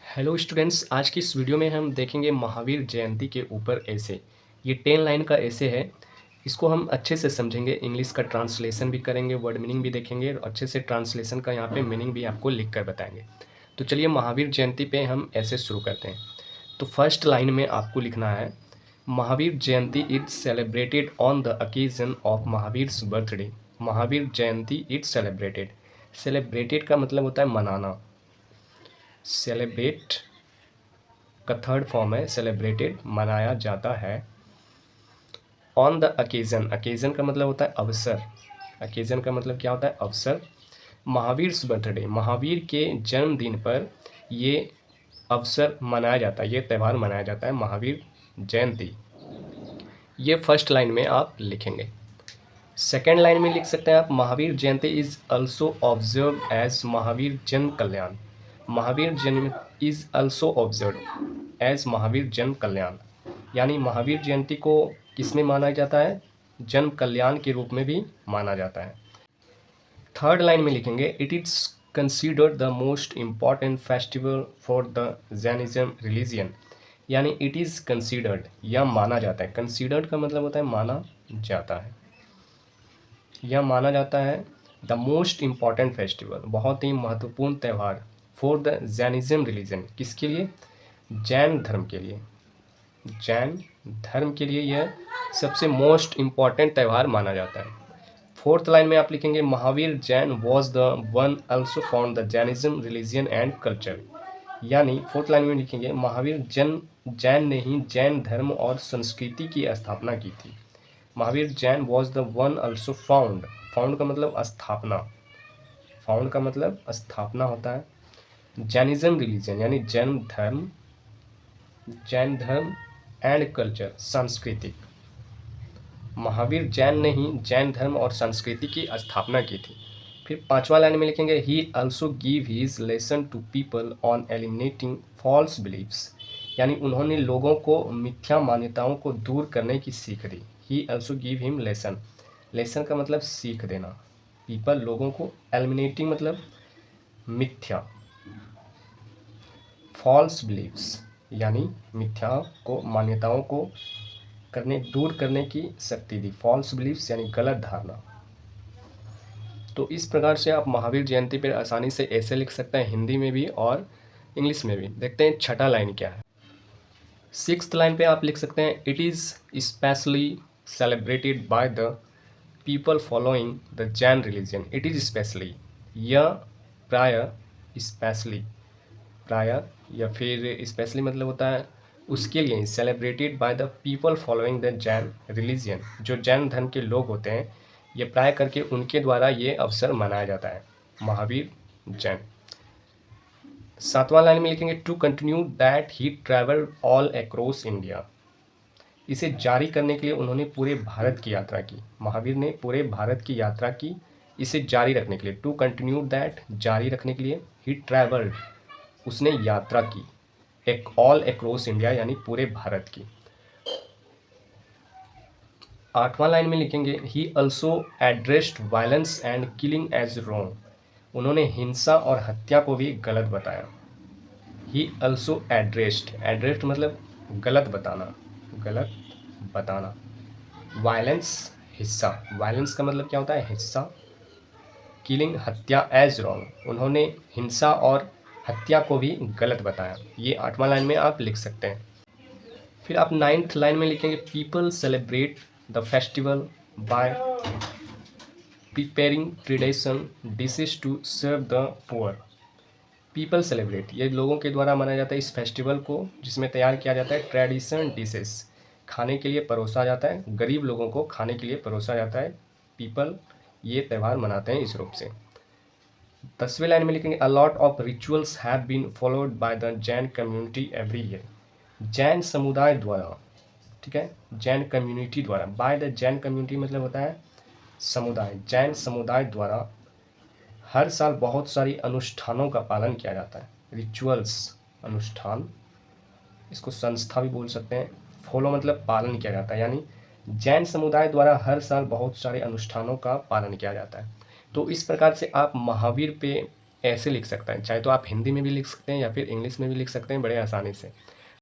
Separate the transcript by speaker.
Speaker 1: Hello students, आज की इस वीडियो में हम देखेंगे महावीर जयंती के ऊपर ऐसे। ये 10 लाइन का ऐसे है। इसको हम अच्छे से समझेंगे, इंग्लिश का ट्रांसलेशन भी करेंगे, वर्ड मीनिंग भी देखेंगे और अच्छे से ट्रांसलेशन का यहाँ पे मीनिंग भी आपको लिख कर बताएंगे। तो चलिए महावीर जयंती पे हम ऐसे शुरू करते हैं। तो फर्स्ट लाइन में आपको लिखना है, Mahavir Jayanti is celebrated on the occasion of Mahavir's birthday. Mahavir Jayanti is celebrated. Celebrated का मतलब होता है मनाना। सेलिब्रेट का थर्ड फॉर्म है सेलिब्रेटेड, मनाया जाता है। ऑन द अकेजन, अकेजन का मतलब होता है अवसर। अकेजन का मतलब क्या होता है? अवसर। महावीर बर्थडे, महावीर के जन्मदिन पर ये अवसर मनाया जाता है, ये त्यौहार मनाया जाता है, महावीर जयंती। ये फर्स्ट लाइन में आप लिखेंगे। सेकेंड लाइन में लिख सकते हैं आप, Mahavir Jayanti is also observe as Mahavir Jan Kalyan. Mahavir Janma is also observe as Mahavir Jan Kalyan, यानी महावीर जयंती को किसमें माना जाता है? जन कल्याण के रूप में भी माना जाता है। थर्ड लाइन में लिखेंगे, it is considered the most important festival for the Jainism religion. यानी इट इज़ कंसिडर्ड, या माना जाता है। कंसिडर्ड का मतलब होता है माना जाता है, यह माना जाता है द मोस्ट इम्पॉर्टेंट फेस्टिवल, बहुत ही महत्वपूर्ण त्यौहार, फॉर द जैनिज्म रिलीजन, किसके लिए? जैन धर्म के लिए। जैन धर्म के लिए यह सबसे मोस्ट इम्पॉर्टेंट त्यौहार माना जाता है। फोर्थ लाइन में आप लिखेंगे, Mahavir Jain was the one also found the Jainism religion and culture. यानी फोर्थ लाइन में लिखेंगे, महावीर जैन ने ही जैन धर्म और संस्कृति की स्थापना की थी। Mahavir Jain was the one also found, found का मतलब स्थापना, फाउंड का मतलब स्थापना होता है। जैनिज्म रिलीजन यानी जैन धर्म एंड कल्चर, सांस्कृतिक। महावीर जैन ने ही जैन धर्म और संस्कृति की स्थापना की थी। फिर पांचवा लाइन में लिखेंगे, he also give his lesson to people on eliminating false believes. यानी उन्होंने लोगों को मिथ्या मान्यताओं को दूर करने की सीख दी। He also give him lesson, lesson का मतलब सीख देना। पीपल लोगों को, एलिमिनेटिंग मतलब मिथ्या, फॉल्स बिलीव्स यानी मिथ्या को, मान्यताओं को दूर करने की शक्ति दी। फॉल्स बिलीव्स यानी गलत धारणा। तो इस प्रकार से आप महावीर जयंती पर आसानी से ऐसे लिख सकते हैं, हिंदी में भी और इंग्लिश में भी। देखते हैं छठा लाइन क्या है। सिक्स्थ लाइन पे आप लिख सकते हैं, it is specially celebrated by the people following the Jain religion. It is specially, यह प्राय, स्पेशली प्राय, या फिर स्पेशली मतलब होता है उसके लिए, celebrated by the people following the Jain religion, जो जैन धर्म के लोग होते हैं, ये प्राय करके उनके द्वारा ये अवसर मनाया जाता है, महावीर जैन। सातवां लाइन में लिखेंगे, to continue that he travelled all across India. इसे जारी करने के लिए उन्होंने पूरे भारत की यात्रा की। महावीर ने पूरे भारत की यात्रा की, इसे जारी रखने के लिए। टू कंटिन्यू दैट, जारी रखने के लिए। ही ट्रैवल्ड, उसने यात्रा की, एक ऑल अक्रॉस इंडिया यानी पूरे भारत की। आठवां लाइन में लिखेंगे, he also addressed violence and killing as wrong. उन्होंने हिंसा और हत्या को भी गलत बताया। ही ऑल्सो एड्रेस्ड, एड्रेस्ड मतलब गलत बताना, गलत बताना। वायलेंस, हिस्सा, वायलेंस का मतलब क्या होता है? हिस्सा। किलिंग, हत्या, एज रॉन्ग, उन्होंने हिंसा और हत्या को भी गलत बताया। ये आठवां लाइन में आप लिख सकते हैं। फिर आप नाइन्थ लाइन में लिखेंगे, people celebrate the festival by preparing tradition dishes to serve the poor. People celebrate, ये लोगों के द्वारा मनाया जाता है इस फेस्टिवल को, जिसमें तैयार किया जाता है ट्रेडिशन डिशेस, खाने के लिए परोसा जाता है, गरीब लोगों को खाने के लिए परोसा जाता है। पीपल ये त्यौहार मनाते हैं इस रूप से। 10वें लाइन में लिखेंगे, a lot of rituals have been followed by the Jain community every year. Jain समुदाय द्वारा, ठीक है, जैन कम्युनिटी द्वारा, बाय द जैन कम्युनिटी मतलब होता है समुदाय, जैन समुदाय द्वारा हर साल बहुत सारी अनुष्ठानों का पालन किया जाता है। रिचुअल्स, अनुष्ठान, इसको संस्था भी बोल सकते हैं। फॉलो मतलब पालन किया जाता है, यानी जैन समुदाय द्वारा हर साल बहुत सारे अनुष्ठानों का पालन किया जाता है। तो इस प्रकार से आप महावीर पे ऐसे लिख सकता है। चाहे तो आप हिंदी में भी लिख सकते हैं या फिर इंग्लिश में भी लिख सकते हैं बड़े आसानी से।